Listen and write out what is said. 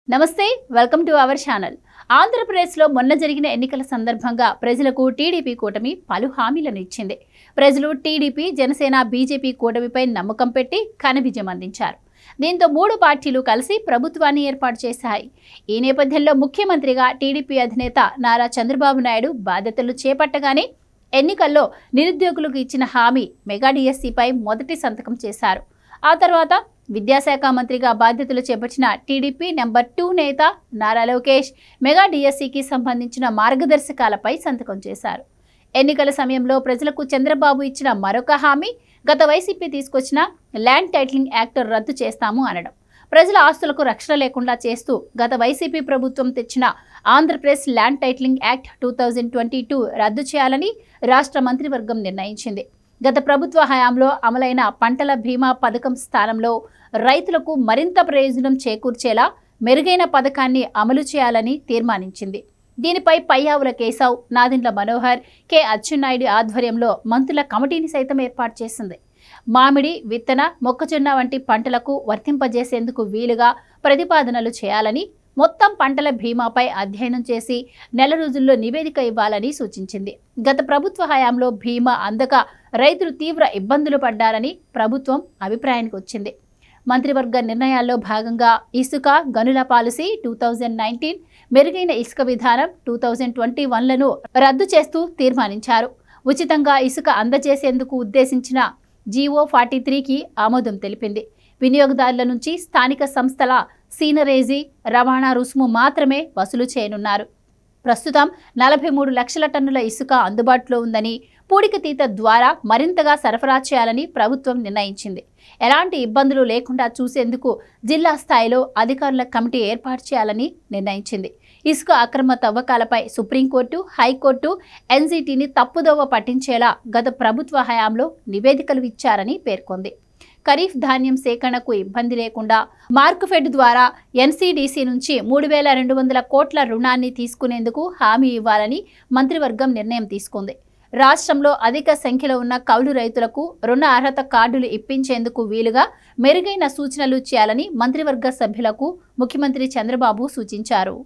నమస్తే welcome to our channel. ఆంధ్రప్రదేశ్లో మొన్న జరిగిన ఎన్నికల సందర్భంగా ప్రజలకు టీడీపీ కూటమి పలు హామీలను ఇచ్చింది। ప్రజలు టీడీపీ, జనసేన, బీజేపీ కూటమిపై నమ్మకం పెట్టి ఘన విజయం అందించారు। దీంతో మూడు పార్టీలు కలిసి ప్రభుత్వాన్ని ఏర్పాటు చేశాయి। ఈ నేపథ్యంలో ముఖ్యమంత్రిగా టీడీపీ అధినేత నారా చంద్రబాబు నాయుడు బాధ్యతలు చేపట్టగానే ఎన్నికల్లో నిరుద్యోగులకు ఇచ్చిన హామీ మెగా డిఎస్సీపై మొదటి సంతకం చేశారు। ఆ తర్వాత విద్యాశాఖ మంత్రిగా బాధ్యతలు చేపట్టిన టీడీపీ నెంబర్ 2 నేత నారా లోకేష్ మెగా డిఎస్సీకి సంబంధించిన మార్గదర్శకాలపై సంతకం చేశారు। ఎన్నికల సమయంలో ప్రజలకు చంద్రబాబు ఇచ్చిన మరొక హామీ గత వైసీపీ తీసుకొచ్చిన ల్యాండ్ టైటిలింగ్ యాక్ట్ రద్దు చేస్తాము అనడం। ప్రజల ఆస్తులకు రక్షణ లేకుండా చేస్తూ గత వైసీపీ ప్రభుత్వం తెచ్చిన ఆంధ్రప్రదేశ్ ల్యాండ్ టైటిలింగ్ యాక్ట్ 2022 రద్దు చేయాలని రాష్ట్ర మంత్రివర్గం నిర్ణయించింది। గత ప్రభుత్వ హయాంలో అమలైన పంటల బీమా పథకం స్థానంలో రైతులకు మరింత ప్రయోజనం చేకూర్చేలా మెరుగైన పథకాన్ని అమలు చేయాలని తీర్మానించింది। దీనిపై పయ్యావుల కేశవ్, నాదెండ్ల మనోహర్, కె అచ్చెన్నాయుడు ఆధ్వర్యంలో మంత్రుల కమిటీని సైతం ఏర్పాటు చేసింది। మామిడి, విత్తన, మొక్కజొన్న వంటి పంటలకు వర్తింపజేసేందుకు వీలుగా ప్రతిపాదనలు చేయాలని, మొత్తం పంటల బీమాపై అధ్యయనం చేసి నెల రోజుల్లో నివేదిక ఇవ్వాలని సూచించింది। గత ప్రభుత్వ హయాంలో బీమా అందక రైతులు తీవ్ర ఇబ్బందులు పడ్డారని ప్రభుత్వం అభిప్రాయానికి వచ్చింది। మంత్రివర్గ నిర్ణయాల్లో భాగంగా ఇసుక గనుల పాలసీ 2019, మెరుగైన ఇసుక విధానం 2021లను రద్దు చేస్తూ తీర్మానించారు। ఉచితంగా ఇసుక అందజేసేందుకు ఉద్దేశించిన జీవో 43కి ఆమోదం తెలిపింది। వినియోగదారుల నుంచి స్థానిక సంస్థల సీనరేజీ, రవాణా రుసుము మాత్రమే వసూలు చేయనున్నారు। ప్రస్తుతం 43 లక్షల టన్నుల ఇసుక అందుబాటులో ఉందని, పూడికతీత ద్వారా మరింతగా సరఫరా చేయాలని ప్రభుత్వం నిర్ణయించింది। ఎలాంటి ఇబ్బందులు లేకుండా చూసేందుకు జిల్లా స్థాయిలో అధికారుల కమిటీ ఏర్పాటు చేయాలని నిర్ణయించింది। ఇసుక అక్రమ తవ్వకాలపై సుప్రీంకోర్టు, హైకోర్టు ఎన్జీటీని తప్పుదోవ పట్టించేలా గత ప్రభుత్వ హయాంలో నివేదికలు ఇచ్చారని పేర్కొంది। ఖరీఫ్ ధాన్యం సేకరణకు ఇబ్బంది లేకుండా మార్క్ఫెడ్ ద్వారా ఎన్సీడీసీ నుంచి 3200 కోట్ల రుణాన్ని తీసుకునేందుకు హామీ ఇవ్వాలని మంత్రివర్గం నిర్ణయం తీసుకుంది। రాష్ట్రంలో అధిక సంఖ్యలో ఉన్న కౌలు రైతులకు రుణ అర్హత కార్డులు ఇప్పించేందుకు వీలుగా మెరుగైన సూచనలు చేయాలని మంత్రివర్గ సభ్యులకు ముఖ్యమంత్రి చంద్రబాబు సూచించారు।